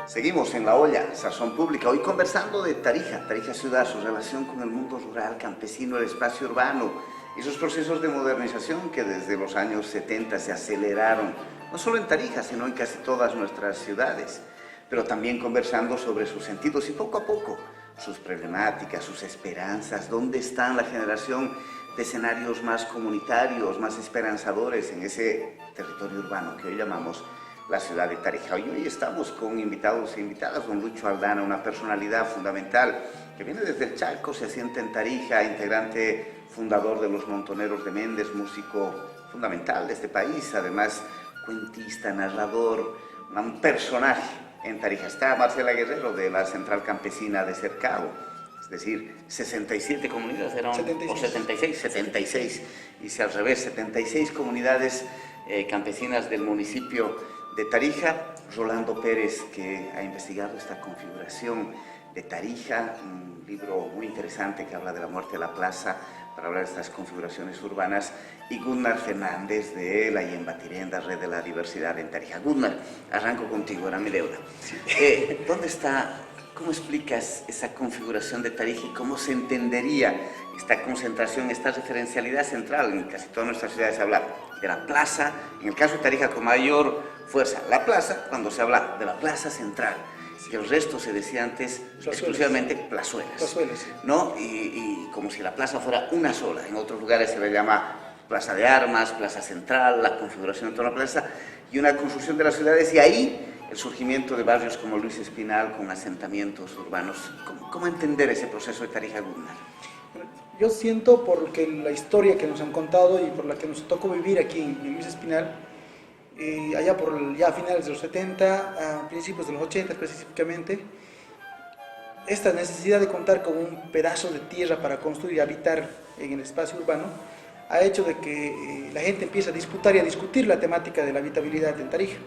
Seguimos en La Olla, Sazón Pública, hoy conversando de Tarija, Tarija Ciudad, su relación con el mundo rural, campesino, el espacio urbano y sus procesos de modernización que desde los años 70 se aceleraron, no solo en Tarija, sino en casi todas nuestras ciudades, pero también conversando sobre sus sentidos y poco a poco sus problemáticas, sus esperanzas, dónde están la generación de escenarios más comunitarios, más esperanzadores en ese territorio urbano que hoy llamamos la ciudad de Tarija. Hoy estamos con invitados e invitadas, don Lucho Aldana, una personalidad fundamental que viene desde el Chaco, se asienta en Tarija, integrante fundador de los Montoneros de Méndez, músico fundamental de este país, además cuentista, narrador, un personaje en Tarija. Está Marcela Guerrero de la Central Campesina de Cercado, es decir, 67 comunidades eran, 76. O 76, y si al revés, 76 comunidades campesinas del municipio de Tarija. Rolando Pérez, que ha investigado esta configuración de Tarija, un libro muy interesante que habla de la muerte de la plaza, para hablar de estas configuraciones urbanas, y Gunnar Fernández de la Yembatirenda, Red de la Diversidad en Tarija. Gunnar, arranco contigo, era mi deuda. Sí. ¿Dónde está, cómo explicas esa configuración de Tarija y cómo se entendería esta concentración, esta referencialidad central? En casi todas nuestras ciudades se habla de la plaza, en el caso de Tarija con mayor fuerza, la plaza, cuando se habla de la plaza central, que el resto se decía antes exclusivamente plazuelas, sí, ¿no? Y como si la plaza fuera una sola. En otros lugares se le llama plaza de armas, plaza central, la configuración de toda la plaza y una construcción de las ciudades, y ahí el surgimiento de barrios como Luis Espinal con asentamientos urbanos. ¿Cómo entender ese proceso de Tarija, Gunnar? Yo siento, porque la historia que nos han contado y por la que nos tocó vivir aquí en Luis Espinal, allá por ya a finales de los 70, a principios de los 80 específicamente, esta necesidad de contar con un pedazo de tierra para construir y habitar en el espacio urbano ha hecho de que la gente empiece a disputar y a discutir la temática de la habitabilidad en Tarija.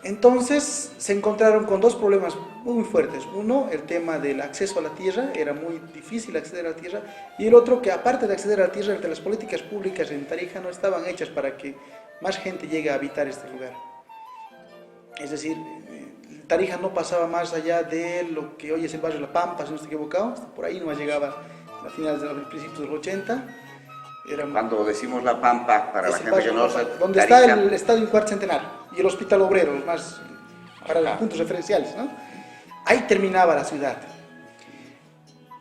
Entonces se encontraron con dos problemas muy fuertes. Uno, el tema del acceso a la tierra, era muy difícil acceder a la tierra, y el otro, que aparte de acceder a la tierra, las políticas públicas en Tarija no estaban hechas para que más gente llegue a habitar este lugar. Es decir, Tarija no pasaba más allá de lo que hoy es el barrio La Pampa, si no estoy equivocado, hasta por ahí nomás llegaba a finales de los principios de los 80. Cuando decimos La Pampa, para la gente que no sabe, donde está el Estadio Cuarto Centenario y el Hospital Obrero, los más para los puntos referenciales, ¿no? Ahí terminaba la ciudad.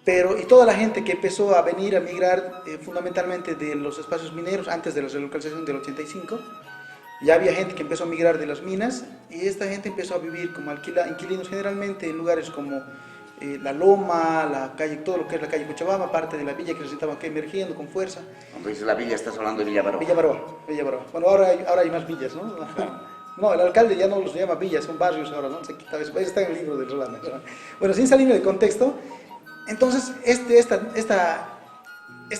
Y toda la gente que empezó a venir a migrar fundamentalmente de los espacios mineros antes de la relocalización del 85, ya había gente que empezó a migrar de las minas, y esta gente empezó a vivir como inquilinos generalmente en lugares como la Loma, la calle, todo lo que es la calle Cochabamba, parte de la villa que se estaba aquí emergiendo con fuerza. Cuando dices la villa, estás hablando de Villa Baroa. Villa Baroa. Bueno, ahora hay más villas, ¿no? No, el alcalde ya no los llama villas, son barrios ahora, ¿no? Está en el libro del Rolando. Bueno, sin salirme de contexto, entonces esta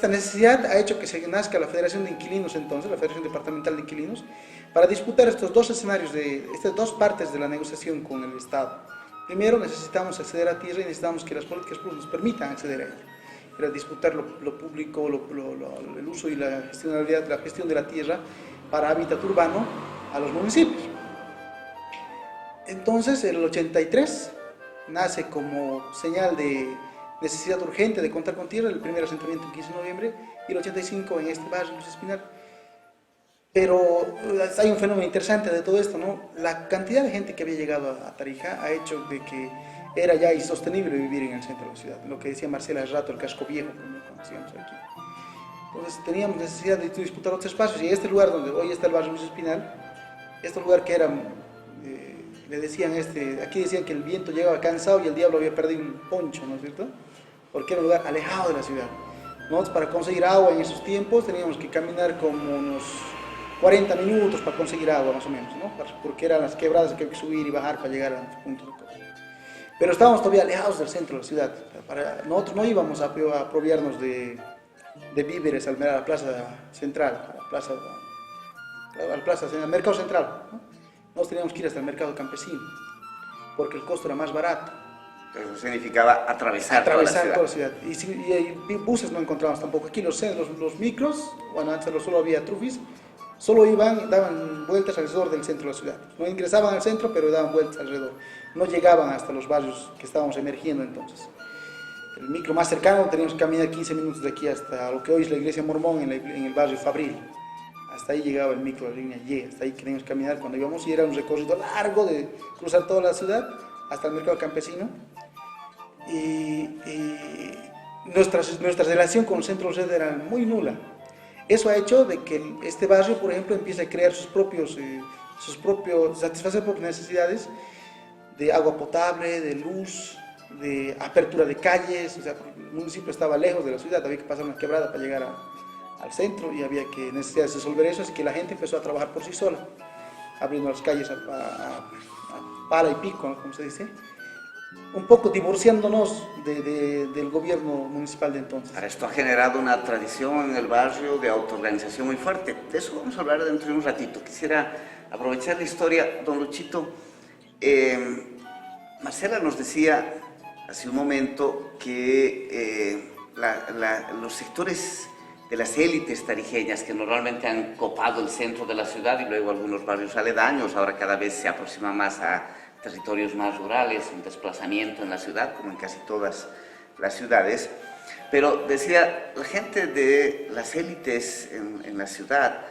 necesidad ha hecho que se nazca la Federación de Inquilinos, entonces, la Federación Departamental de Inquilinos, para disputar estos dos escenarios, estas dos partes de la negociación con el Estado. Primero, necesitamos acceder a tierra y necesitamos que las políticas públicas nos permitan acceder a ella. Era disputar lo público, el uso y la gestión de la tierra para hábitat urbano a los municipios. Entonces, el 83 nace como señal de necesidad urgente de contar con tierra, el primer asentamiento el 15 de noviembre, y el 85 en este barrio, Luis Espinal. Pero hay un fenómeno interesante de todo esto, ¿no? La cantidad de gente que había llegado a Tarija ha hecho de que era ya insostenible vivir en el centro de la ciudad. Lo que decía Marcela hace rato, el casco viejo, como conocíamos aquí. Entonces teníamos necesidad de disputar otros espacios, y este lugar donde hoy está el barrio Luis Espinal, este lugar que era, le decían, aquí decían que el viento llegaba cansado y el diablo había perdido un poncho, ¿no es cierto? Porque era un lugar alejado de la ciudad. Nosotros, para conseguir agua en esos tiempos, teníamos que caminar como unos 40 minutos para conseguir agua, más o menos, ¿no? Porque eran las quebradas que había que subir y bajar para llegar a los puntos de costa. Pero estábamos todavía alejados del centro de la ciudad. Nosotros no íbamos a apropiarnos de víveres a la plaza central, al mercado central, ¿no? Nosotros teníamos que ir hasta el mercado campesino, porque el costo era más barato. Eso significaba atravesar toda la ciudad. Y buses no encontrábamos tampoco. Aquí los micros, bueno, antes solo había trufis, solo iban, daban vueltas alrededor del centro de la ciudad. No ingresaban al centro, pero daban vueltas alrededor. No llegaban hasta los barrios que estábamos emergiendo entonces. El micro más cercano teníamos que caminar 15 minutos de aquí hasta lo que hoy es la iglesia mormón en el barrio Fabril. Hasta ahí llegaba el micro, la línea Y, hasta ahí teníamos que caminar cuando íbamos y era un recorrido largo de cruzar toda la ciudad hasta el mercado campesino. Y nuestra relación con el centro red era muy nula. Eso ha hecho de que este barrio, por ejemplo, empiece a crear satisfacer propias necesidades de agua potable, de luz, de apertura de calles. O sea, el municipio estaba lejos de la ciudad, había que pasar una quebrada para llegar al centro y había que necesitar resolver eso, así que la gente empezó a trabajar por sí sola, abriendo las calles a pala y pico, ¿no? Como se dice, un poco divorciándonos del gobierno municipal de entonces. Ahora, esto ha generado una tradición en el barrio de autoorganización muy fuerte. De eso vamos a hablar dentro de un ratito. Quisiera aprovechar la historia, don Luchito. Marcela nos decía hace un momento que los sectores de las élites tarijeñas que normalmente han copado el centro de la ciudad y luego algunos barrios aledaños, ahora cada vez se aproxima más a territorios más rurales, un desplazamiento en la ciudad, como en casi todas las ciudades. Pero decía, la gente de las élites en la ciudad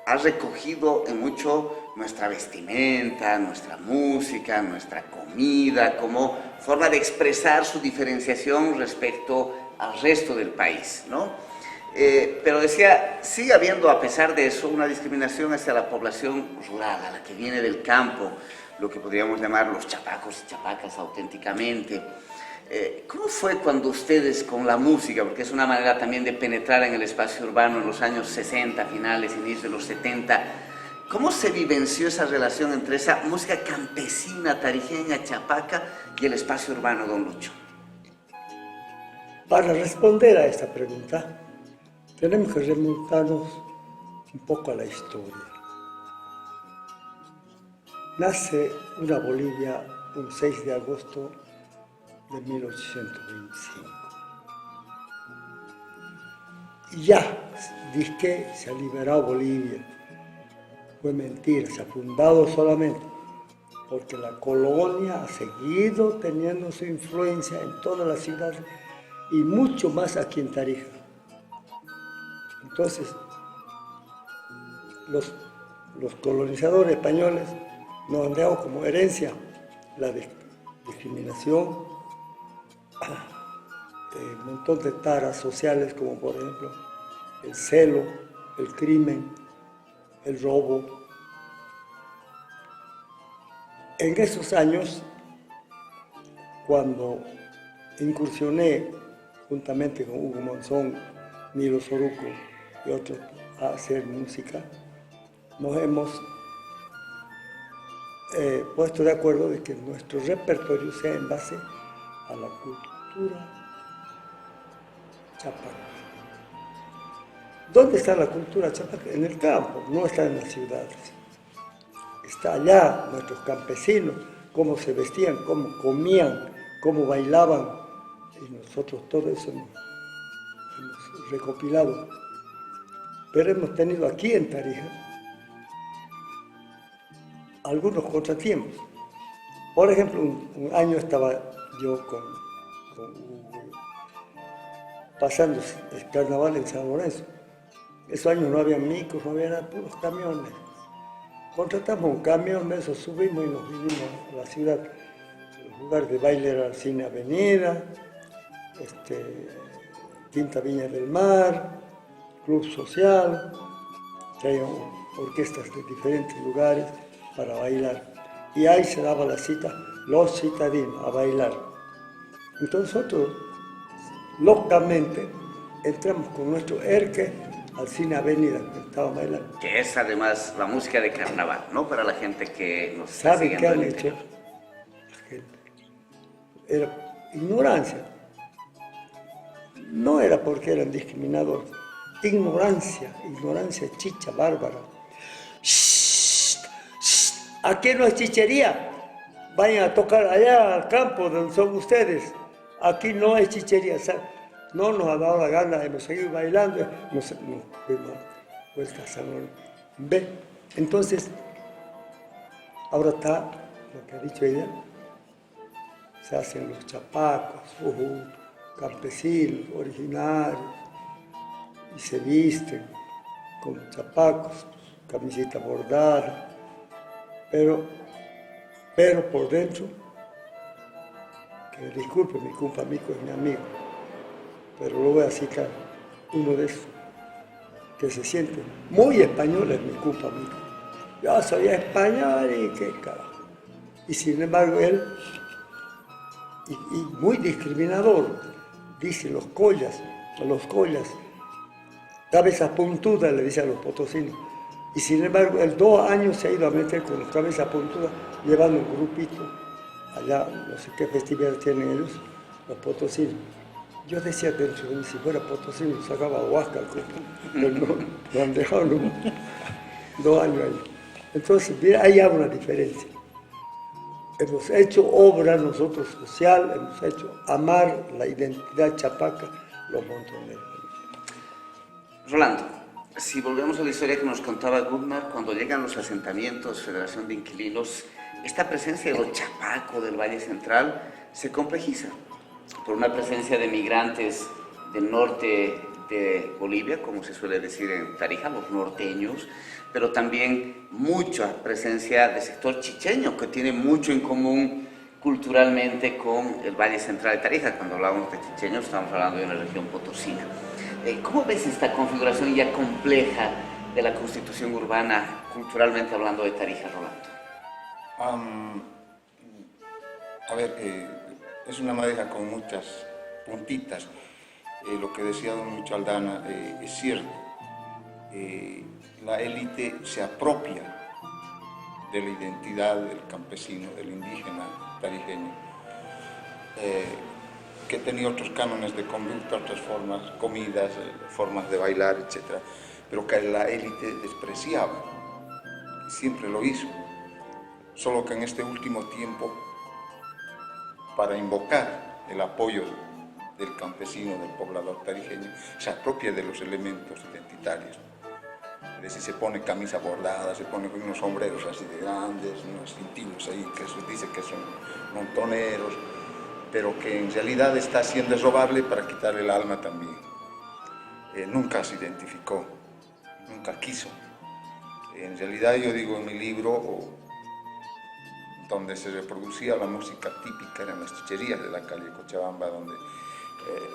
ha recogido en mucho nuestra vestimenta, nuestra música, nuestra comida, como forma de expresar su diferenciación respecto al resto del país, ¿no? Pero decía, sigue habiendo, a pesar de eso, una discriminación hacia la población rural, a la que viene del campo, lo que podríamos llamar los chapacos y chapacas auténticamente. ¿Cómo fue cuando ustedes con la música, porque es una manera también de penetrar en el espacio urbano en los años 60, finales, inicios de los 70, cómo se vivenció esa relación entre esa música campesina, tarijeña, chapaca y el espacio urbano, don Lucho? Para responder a esta pregunta, tenemos que remontarnos un poco a la historia. Nace una Bolivia un 6 de agosto de 1825. Y ya, dizque se ha liberado Bolivia. Fue mentira, se ha fundado solamente porque la colonia ha seguido teniendo su influencia en todas las ciudades y mucho más aquí en Tarija. Entonces, los colonizadores españoles nos han dado como herencia la discriminación, un montón de taras sociales como por ejemplo el celo, el crimen, el robo. En esos años, cuando incursioné juntamente con Hugo Monzón, Milo Soruco y otros a hacer música, nos hemos puesto de acuerdo de que nuestro repertorio sea en base a la cultura chapaca. ¿Dónde está la cultura chapaca? En el campo, no está en las ciudades. Está allá, nuestros campesinos, cómo se vestían, cómo comían, cómo bailaban. Y nosotros todo eso hemos recopilado. Pero hemos tenido aquí en Tarija algunos contratiempos. Por ejemplo, un año estaba yo con pasando el carnaval en San Lorenzo. Esos años no había micros, no había nada, puros camiones. Contratamos un camión de esos, subimos y nos vinimos a la ciudad. El lugar de baile era el Cine Avenida, Quinta Viña del Mar, Club Social, que hay orquestas de diferentes lugares para bailar. Y ahí se daba la cita, los citadinos, a bailar. Entonces nosotros, locamente, entramos con nuestro erque al Cine Avenida, que estaba bailando. Que es además la música de carnaval, ¿no? Para la gente que nos está ¿Sabe siguiendo qué han en el hecho? interior. La gente. Era ignorancia. No era porque eran discriminadores. Ignorancia chicha, bárbara. ¡Shh! ¡Shh! Aquí no es chichería. Vayan a tocar allá al campo donde son ustedes. Aquí no hay chichería. No nos ha dado la gana, hemos seguido bailando. Nos fuimos vuelta a San Lorenzo. ¿Ve? Entonces, ahora está lo que ha dicho ella, se hacen los chapacos, campesinos, originarios, y se visten con chapacos, camiseta bordada, pero por dentro, que me disculpe mi compa Mico es mi amigo, pero lo voy a citar, uno de esos, que se siente muy español es mi compa Mico. Yo soy español y qué carajo. Y sin embargo él, y muy discriminador, dice los collas, cabeza puntuda le dice a los potosinos. Y sin embargo, él 2 años se ha ido a meter con los cabezas puntudas, llevando un grupito allá, no sé qué festividad tienen ellos, los potosinos. Yo decía dentro de mí, si fuera potosino, sacaba huasca, pero no han dejado 2 años ahí. Entonces, mira, ahí hay una diferencia. Hemos hecho obra nosotros social, hemos hecho amar la identidad chapaca, los montoneros. Rolando, si volvemos a la historia que nos contaba Gutmar, cuando llegan los asentamientos, Federación de Inquilinos, esta presencia de los chapacos del Valle Central se complejiza por una presencia de migrantes del norte de Bolivia, como se suele decir en Tarija, los norteños, pero también mucha presencia del sector chicheño, que tiene mucho en común culturalmente con el Valle Central de Tarija. Cuando hablamos de chicheños estamos hablando de una región potosina. ¿Cómo ves esta configuración ya compleja de la constitución urbana, culturalmente hablando de Tarija, Rolando? Es una madeja con muchas puntitas. Lo que decía don Lucho Aldana es cierto. La élite se apropia de la identidad del campesino, del indígena tarijeño, que tenía otros cánones de conducta, otras formas, comidas, formas de bailar, etc. Pero que la élite despreciaba, siempre lo hizo. Solo que en este último tiempo, para invocar el apoyo del campesino, del poblador tarijeño, se apropia de los elementos identitarios. Es decir, se pone camisa bordada, se pone unos sombreros así de grandes, unos cintillos ahí que se dice que son montoneros, pero que en realidad está haciendo robable para quitarle el alma también. Nunca se identificó, nunca quiso. En realidad yo digo en mi libro, donde se reproducía la música típica eran las chicherías de la calle Cochabamba, donde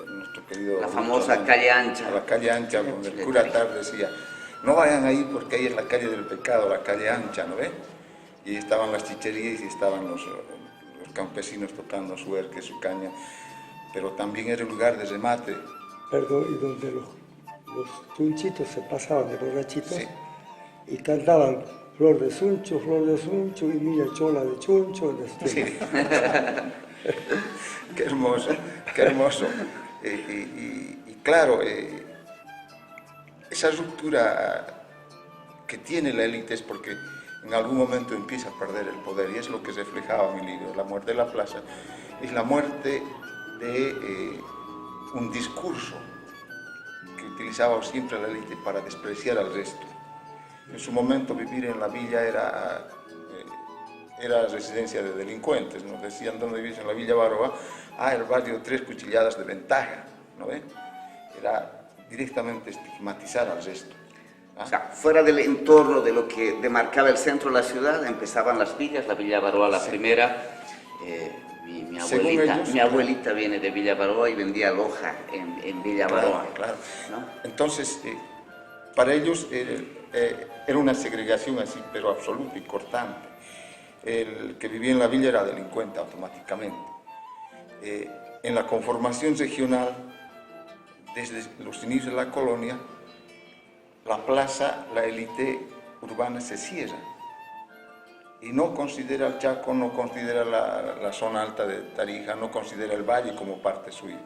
nuestro querido... La famosa calle ancha. La calle ancha, donde el cura Tar decía, no vayan ahí porque ahí es la calle del pecado, la calle ancha, ¿no ven? Y estaban las chicherías y estaban los campesinos tocando su erque, su caña, pero también era un lugar de remate. Perdón, y donde los chunchitos se pasaban de borrachitos, sí, y cantaban flor de suncho, y milla chola de chuncho. Sí. Qué hermoso, qué hermoso. Y claro, esa ruptura que tiene la élite es porque en algún momento empieza a perder el poder, y es lo que reflejaba mi libro. La muerte de la plaza es la muerte de un discurso que utilizaba siempre la élite para despreciar al resto. En su momento vivir en la villa era residencia de delincuentes. Nos decían, ¿dónde vives? En la Villa Baroa. El barrio 3 cuchilladas de ventaja, ¿no ven? Era directamente estigmatizar al resto. O sea, fuera del entorno de lo que demarcaba el centro de la ciudad, empezaban las villas, la Villa Baroa la primera. Mi abuelita viene de Villa Baroa y vendía loja en Villa Baroa. Claro. ¿No? Entonces, para ellos era una segregación así, pero absoluta y cortante. El que vivía en la villa era delincuente automáticamente. En la conformación regional, desde los inicios de la colonia, la plaza, la élite urbana se cierra y no considera el Chaco, no considera la zona alta de Tarija, no considera el valle como parte suya,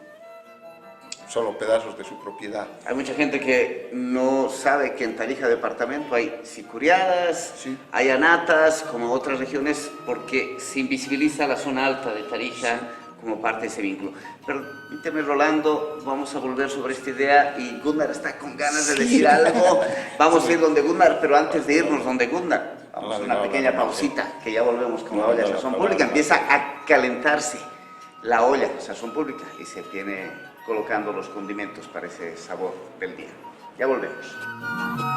solo pedazos de su propiedad. Hay mucha gente que no sabe que en Tarija departamento hay sicuriadas, sí, hay anatas, como otras regiones, porque se invisibiliza la zona alta de Tarija, sí, como parte de ese vínculo. Permíteme, Rolando, vamos a volver sobre esta idea y Gunnar está con ganas de decir algo. Vamos a ir donde Gunnar, pero antes de irnos donde Gunnar, vamos a una pequeña pausita, que ya volvemos con la olla de sazón pública. Empieza a calentarse la olla de sazón pública y se viene colocando los condimentos para ese sabor del día. Ya volvemos.